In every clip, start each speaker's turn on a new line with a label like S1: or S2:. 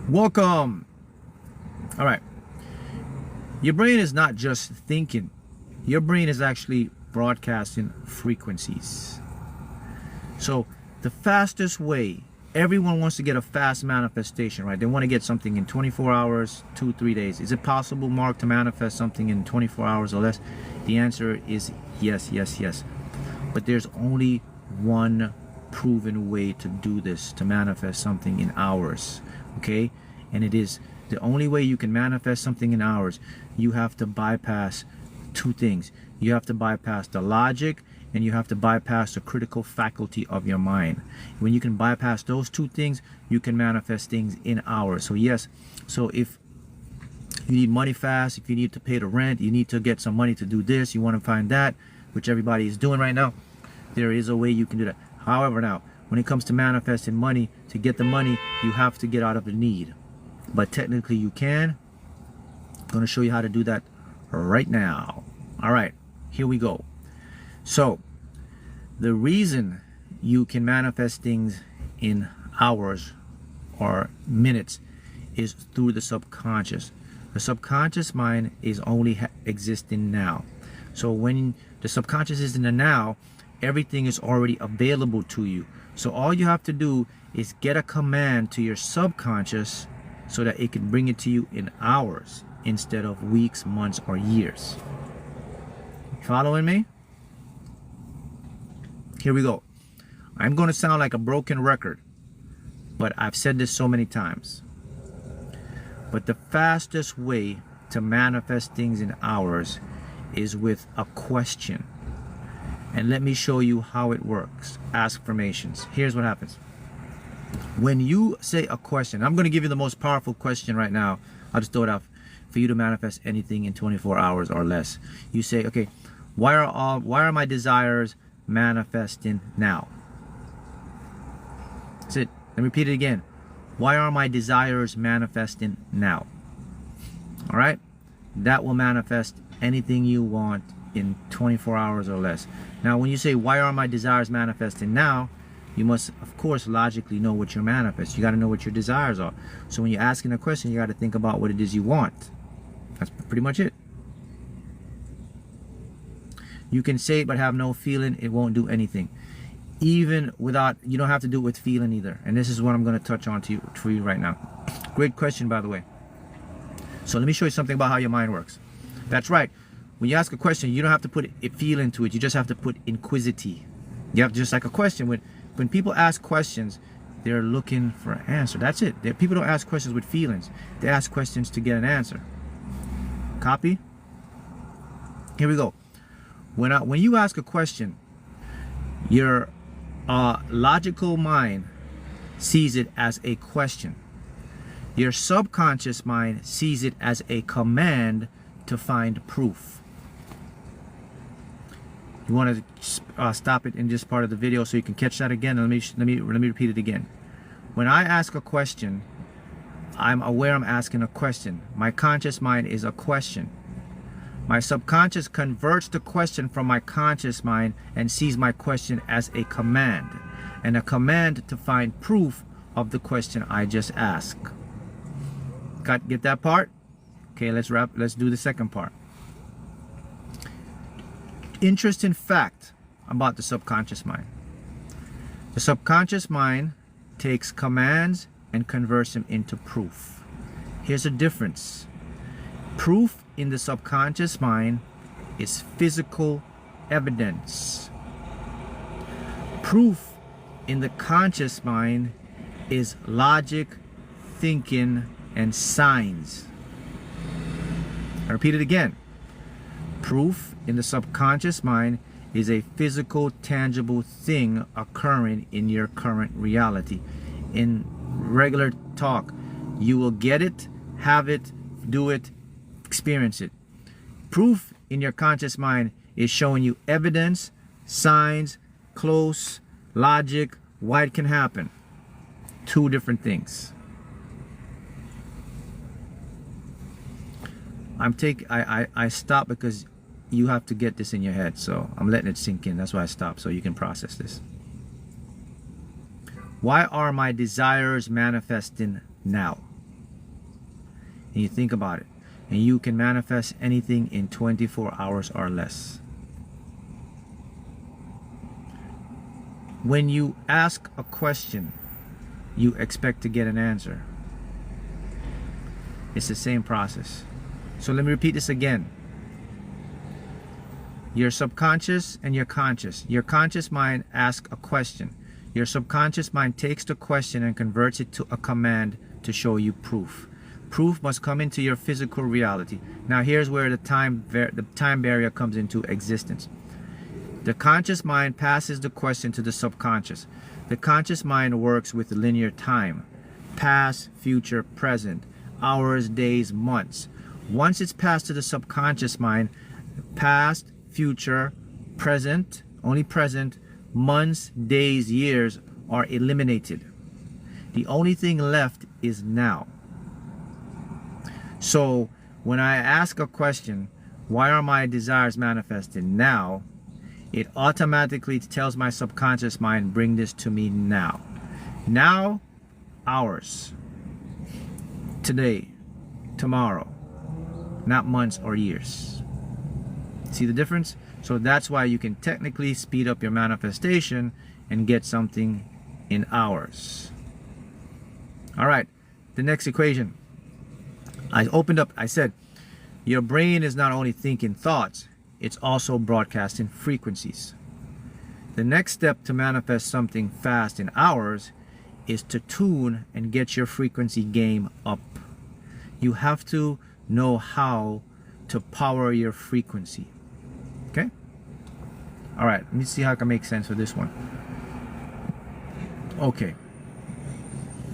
S1: Welcome. All right. Your brain is not just thinking. Your brain is actually broadcasting frequencies. So the fastest way, everyone wants to get a fast manifestation, right? They want to get something in 24 hours, 2-3 days. Is it possible, Mark, to manifest something in 24 hours or less? The answer is yes, yes, yes. But there's only one proven way to do this, to manifest something in hours, okay? And it is the only way you can manifest something in hours. You have to bypass two things. You have to bypass the logic, and you have to bypass the critical faculty of your mind. When you can bypass those two things, you can manifest things in hours. So yes, so if you need money fast, if you need to pay the rent, you need to get some money to do this, you want to find that, which everybody is doing right now, there is a way you can do that. However, now, when it comes to manifesting money, to get the money, you have to get out of the need. But technically you can. I'm going to show you how to do that right now. All right, here we go. So the reason you can manifest things in hours or minutes is through the subconscious. The subconscious mind is only existing now. So when the subconscious is in the now, everything is already available to you. So all you have to do is get a command to your subconscious so that it can bring it to you in hours instead of weeks, months, or years. Following me? Here we go. I'm going to sound like a broken record, but I've said this so many times. But the fastest way to manifest things in hours is with a question. And let me show you how it works. Affirmations. Here's what happens. When you say a question, I'm going to give you the most powerful question right now. I'll just throw it out for you to manifest anything in 24 hours or less. You say, okay, why are my desires manifesting now? That's it. Let me repeat it again. Why are my desires manifesting now? All right? That will manifest anything you want in 24 hours or less. Now, when you say, why are my desires manifesting now? You must, of course, logically know what you're manifesting. You got to know what your desires are. So when you're asking a question, you got to think about what it is you want. That's pretty much it. You can say it but have no feeling. It won't do anything. Even without, you don't have to do it with feeling either. And this is what I'm going to touch on for you right now. Great question, by the way. So let me show you something about how your mind works. That's right. When you ask a question, you don't have to put a feel into it. You just have to put inquisity. You have just like a question. When people ask questions, they're looking for an answer. That's it. People don't ask questions with feelings. They ask questions to get an answer. Copy? Here we go. When you ask a question, your logical mind sees it as a question. Your subconscious mind sees it as a command to find proof. You want to stop it in this part of the video so you can catch that again. Let me repeat it again. When I ask a question, I'm aware I'm asking a question. My conscious mind is a question. My subconscious converts the question from my conscious mind and sees my question as a command, and a command to find proof of the question I just asked. Get that part? Okay, let's do the second part. Interesting fact about the subconscious mind. The subconscious mind takes commands and converts them into proof. Here's a difference. Proof in the subconscious mind is physical evidence. Proof in the conscious mind is logic, thinking, and signs. I repeat it again. Proof in the subconscious mind is a physical, tangible thing occurring in your current reality. In regular talk, you will get it, have it, do it, experience it. Proof in your conscious mind is showing you evidence, signs, close, logic, why it can happen. Two different things. I stop because you have to get this in your head, so I'm letting it sink in. That's why I stop, so you can process this. Why are my desires manifesting now? and you think about it, and you can manifest anything in 24 hours or less. When you ask a question, you expect to get an answer. It's the same process. So let me repeat this again. Your subconscious and your conscious. Your conscious mind asks a question. Your subconscious mind takes the question and converts it to a command to show you proof. Proof must come into your physical reality. Now here's where the time barrier comes into existence. The conscious mind passes the question to the subconscious. The conscious mind works with linear time. Past, future, present, hours, days, months. Once it's passed to the subconscious mind, past, future, present, only present, months, days, years are eliminated. The only thing left is now. So when I ask a question, why are my desires manifested now? It automatically tells my subconscious mind, bring this to me now. Now, hours. Today, tomorrow, not months or years. See the difference? So that's why you can technically speed up your manifestation and get something in hours. All right, the next equation. I said, your brain is not only thinking thoughts, it's also broadcasting frequencies. The next step to manifest something fast in hours is to tune and get your frequency game up. You have to know how to power your frequency. Okay? All right, let me see how I can make sense of this one. Okay.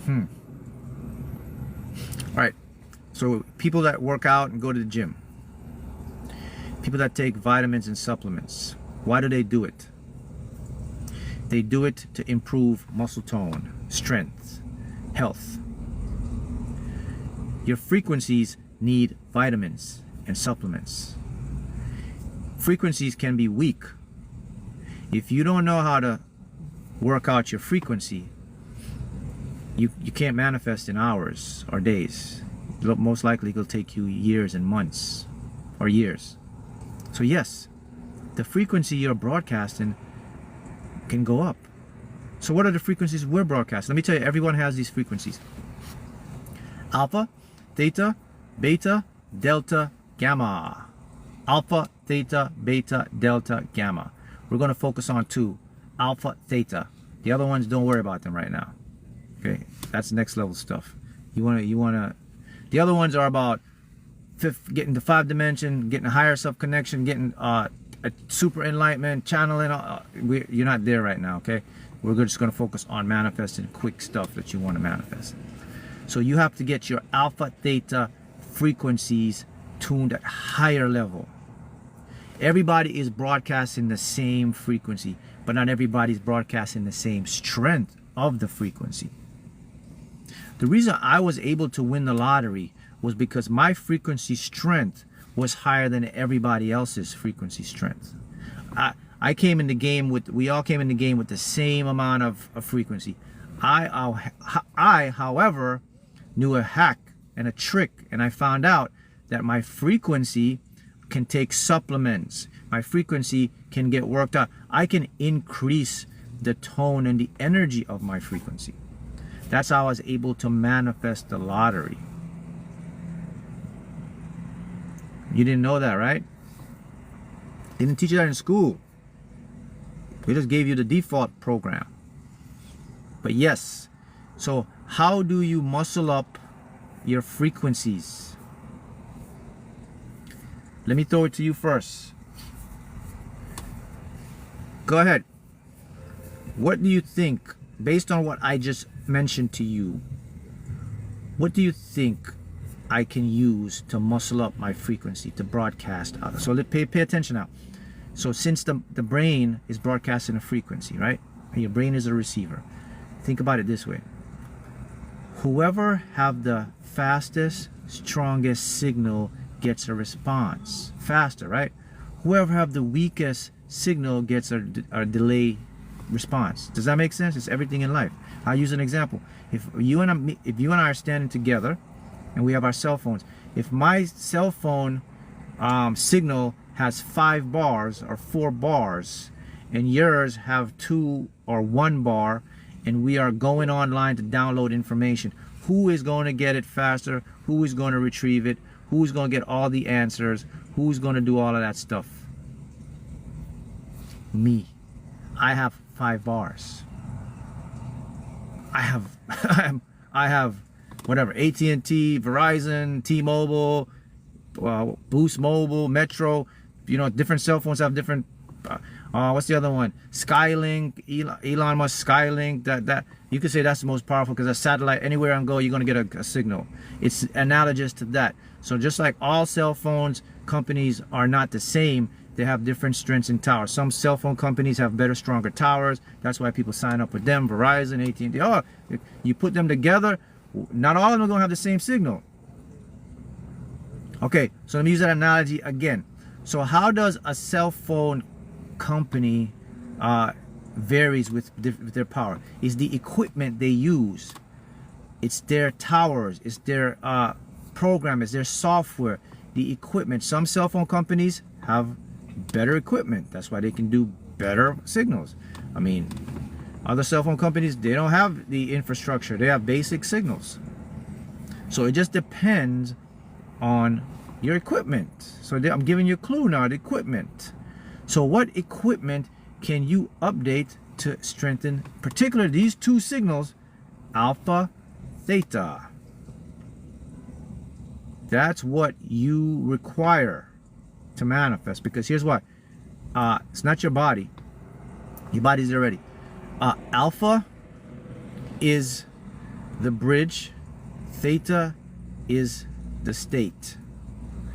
S1: All right. So people that work out and go to the gym, people that take vitamins and supplements, why do they do it? They do it to improve muscle tone, strength, health. Your frequencies need vitamins and supplements. Frequencies can be weak. If you don't know how to work out your frequency, you can't manifest in hours or days. Most likely it'll take you years and months or years. So yes, the frequency you're broadcasting can go up. So what are the frequencies we're broadcasting? Let me tell you, everyone has these frequencies. Alpha, theta, beta, delta, gamma. Alpha, theta, beta, delta, gamma. We're going to focus on two. Alpha, theta. The other ones, don't worry about them right now. Okay, that's next level stuff. You wanna. The other ones are about getting to 5 dimension, getting a higher self connection, getting a super enlightenment, channeling. You're not there right now. Okay, we're just going to focus on manifesting quick stuff that you want to manifest. So you have to get your alpha, theta frequencies tuned at higher level. Everybody is broadcasting the same frequency, but not everybody's broadcasting the same strength of the frequency. The reason I was able to win the lottery was because my frequency strength was higher than everybody else's frequency strength. I came in the game with, we all came in the game with the same amount of frequency. I, however, knew a hack and a trick, and I found out that my frequency can take supplements. My frequency can get worked out. I can increase the tone and the energy of my frequency. That's how I was able to manifest the lottery. You didn't know that, right? They didn't teach you that in school. They just gave you the default program. But yes, so how do you muscle up your frequencies? Let me throw it to you first. Go ahead. What do you think, based on what I just mentioned to you, what do you think I can use to muscle up my frequency, to broadcast out? So pay attention now. So since the brain is broadcasting a frequency, right? And your brain is a receiver. Think about it this way. Whoever have the fastest, strongest signal gets a response faster, right? Whoever have the weakest signal gets a delay response. Does that make sense? It's everything in life. I'll use an example. If you and I are standing together and we have our cell phones, if my cell phone signal has 5 bars or 4 bars, and yours have 2 or 1 bar, and we are going online to download information, who is going to get it faster? Who is going to retrieve it? Who's going to get all the answers? Who's going to do all of that stuff? Me. I have 5 bars. I have whatever, AT&T, Verizon, T-Mobile, Boost Mobile, Metro. You know, different cell phones have different. What's the other one? Skylink, Elon Musk Skylink. That you could say that's the most powerful, because a satellite, anywhere I go, you're gonna get a signal. It's analogous to that. So just like all cell phones companies are not the same, they have different strengths in towers. Some cell phone companies have better, stronger towers. That's why people sign up with them. Verizon, AT&T. Oh, you put them together, not all of them are gonna have the same signal. Okay, so let me use that analogy again. So how does a cell phone company varies with their power? Is the equipment they use. It's their towers, it's their program, it's their software, the equipment. Some cell phone companies have better equipment. That's why they can do better signals. I mean, other cell phone companies, they don't have the infrastructure. They have basic signals. So it just depends on your equipment. So I'm giving you a clue now, the equipment. So what equipment can you update to strengthen, particularly these 2 signals, alpha, theta? That's what you require to manifest, because here's what, it's not your body. Your body's there already. Alpha is the bridge, theta is the state.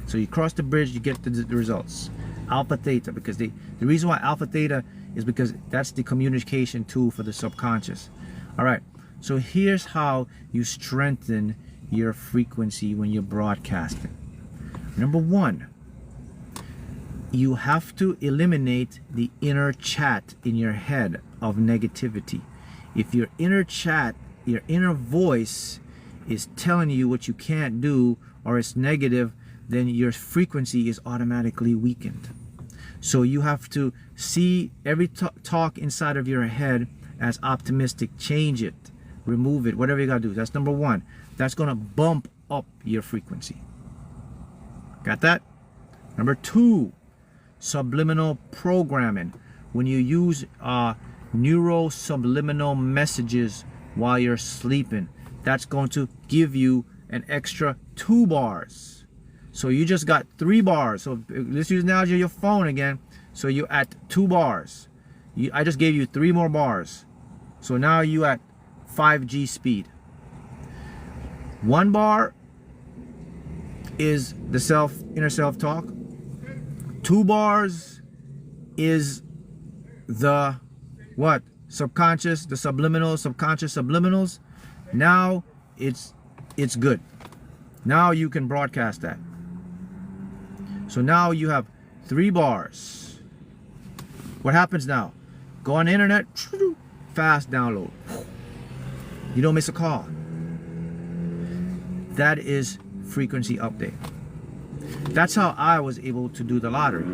S1: So you cross the bridge, you get the results. Alpha, theta, because the reason why alpha, theta is because that's the communication tool for the subconscious. All right, so here's how you strengthen your frequency when you're broadcasting. Number 1, you have to eliminate the inner chat in your head of negativity. If your inner chat, your inner voice is telling you what you can't do, or it's negative, then your frequency is automatically weakened. So you have to see every talk inside of your head as optimistic. Change it, remove it, whatever you gotta do. That's number 1. That's gonna bump up your frequency. Got that? Number 2, subliminal programming. When you use neuro subliminal messages while you're sleeping, that's going to give you an extra 2 bars. So you just got 3 bars. So let's use the analogy of your phone again. So you're at 2 bars. I just gave you 3 more bars. So now you at 5G speed. 1 bar is the inner self talk. 2 bars is the what? Subconscious, the subliminal, subconscious subliminals. Now it's good. Now you can broadcast that. So now you have 3 bars. What happens now? Go on the internet, fast download. You don't miss a call. That is frequency update. That's how I was able to do the lottery.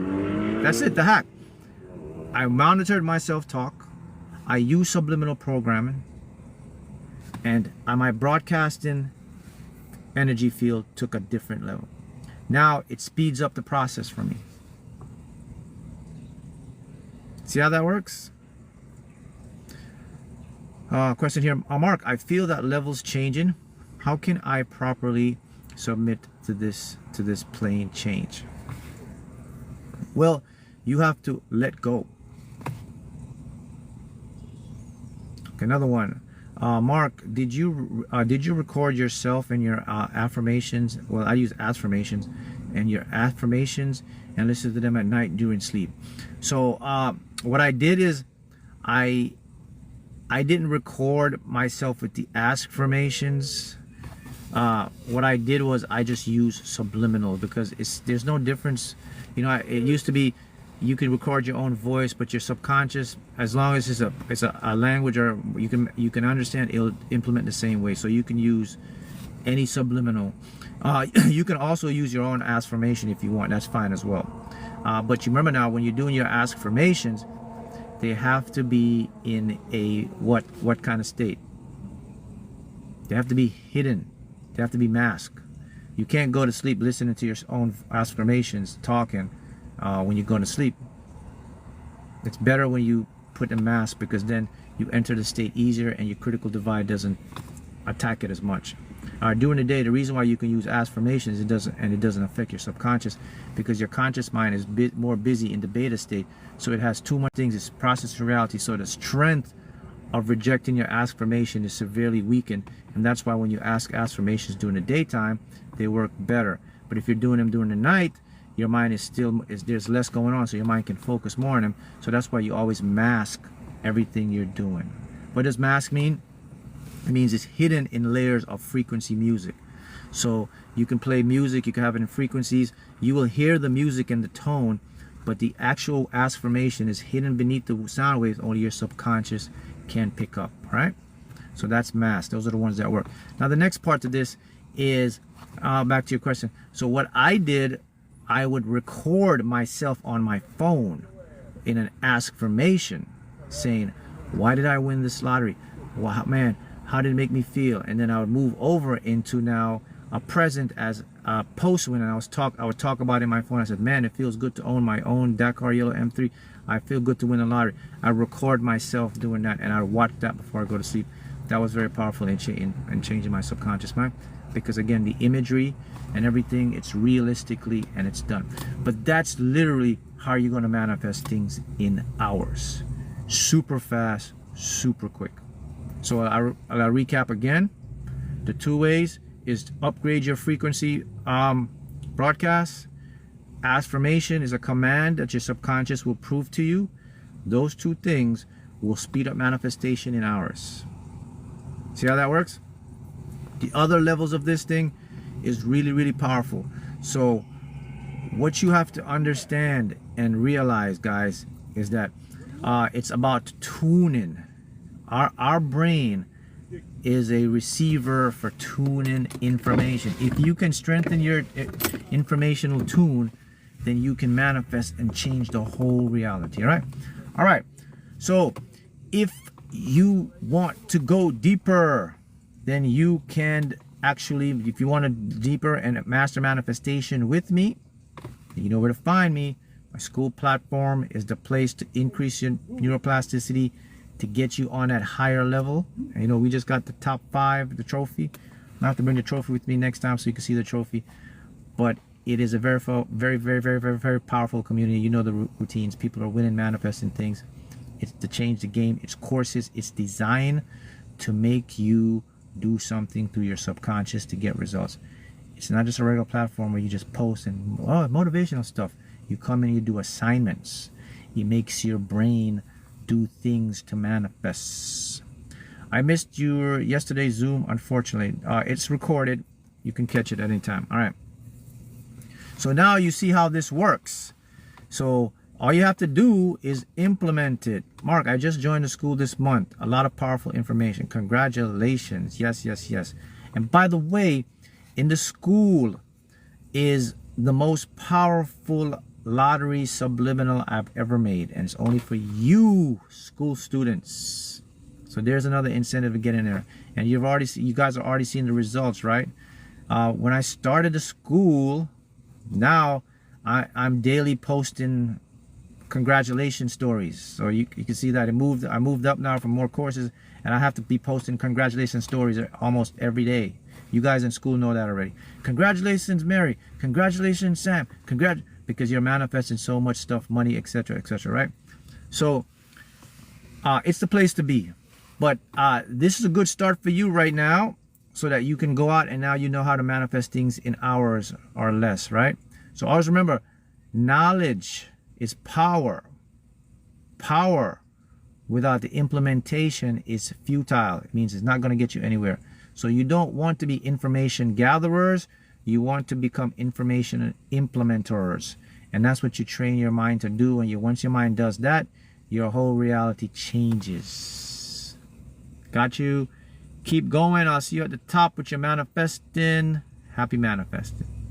S1: That's it, the hack. I monitored my self-talk. I used subliminal programming. And my broadcasting energy field took a different level. Now it speeds up the process for me. See how that works? Question here, Mark, I feel that level's changing. How can I properly submit to this plane change? Well, you have to let go. Okay, another one. Mark, did you record yourself and your affirmations? Well, I use affirmations, and your affirmations, and listen to them at night during sleep. So what I did is I didn't record myself with the affirmations. What I did was I just used subliminal, because there's no difference. You know, it used to be you could record your own voice, but your subconscious, as long as it's a language or you can understand, it'll implement the same way. So you can use any subliminal. You can also use your own affirmation if you want. That's fine as well. But you remember now, when you're doing your affirmations, they have to be in a what kind of state? They have to be hidden. They have to be masked. You can't go to sleep listening to your own affirmations, talking when you're going to sleep. It's better when you put a mask, because then you enter the state easier and your critical divide doesn't attack it as much. During the day, the reason why you can use affirmations, it doesn't affect your subconscious, because your conscious mind is more busy in the beta state, so it has too much things. It's processing reality, so the strength of rejecting your affirmation is severely weakened, and that's why when you ask affirmations during the daytime, they work better. But if you're doing them during the night, your mind there's less going on, so your mind can focus more on them. So that's why you always mask everything you're doing. What does mask mean? It means it's hidden in layers of frequency music. So you can play music, you can have it in frequencies, you will hear the music and the tone, but the actual affirmation is hidden beneath the sound waves. Only your subconscious can pick up, right? So that's mask. Those are the ones that work. Now the next part to this is back to your question. So what I did, I would record myself on my phone in an affirmation saying, why did I win this lottery? Wow, man, how did it make me feel? And then I would move over into now a present as a post win, and I would talk about it in my phone. I said, man, it feels good to own my own Dakar Yellow M3. I feel good to win the lottery. I record myself doing that, and I watch that before I go to sleep. That was very powerful in changing my subconscious mind, because again, the imagery and everything, it's realistically and it's done. But that's literally how you're going to manifest things in hours. Super fast, super quick. So I'll recap again. The 2 ways is to upgrade your frequency broadcast. Affirmation is a command that your subconscious will prove to you. Those 2 things will speed up manifestation in hours. See how that works? The other levels of this thing is really, really powerful. So what you have to understand and realize, guys, is that it's about tuning. Our brain is a receiver for tuning information. If you can strengthen your informational tune, then you can manifest and change the whole reality. All right. So if you want to go deeper, then you can actually, if you want to deeper and master manifestation with me, you know where to find me. My school platform is the place to increase your neuroplasticity, to get you on that higher level. And, you know, we just got the top 5, the trophy. I have to bring the trophy with me next time so you can see the trophy. But it is a very, very, very, very, very, very powerful community. You know the routines. People are winning, manifesting things. It's to change the game. It's courses. It's designed to make you do something through your subconscious to get results. It's not just a regular platform where you just post and motivational stuff. You come and you do assignments. It makes your brain do things to manifest. I missed your yesterday's Zoom, unfortunately. It's recorded. You can catch it at any time. All right. So now you see how this works. So all you have to do is implement it. Mark, I just joined the school this month. A lot of powerful information. Congratulations. Yes, yes, yes. And by the way, in the school is the most powerful lottery subliminal I've ever made. And it's only for you school students. So there's another incentive to get in there. And you guys are already seeing the results, right? When I started the school, now I'm daily posting congratulations stories. So you can see that I moved up now for more courses, and I have to be posting congratulations stories almost every day. You guys in school know that already. Congratulations, Mary. Congratulations, Sam. Because you're manifesting so much stuff, money, etc., right? So it's the place to be. But this is a good start for you right now, so that you can go out and now you know how to manifest things in hours or less, right? So always remember, knowledge is power. Power without the implementation is futile. It means it's not going to get you anywhere. So you don't want to be information gatherers. You want to become information implementers. And that's what you train your mind to do. And once your mind does that, your whole reality changes. Got you? Keep going. I'll see you at the top with your manifesting. Happy manifesting.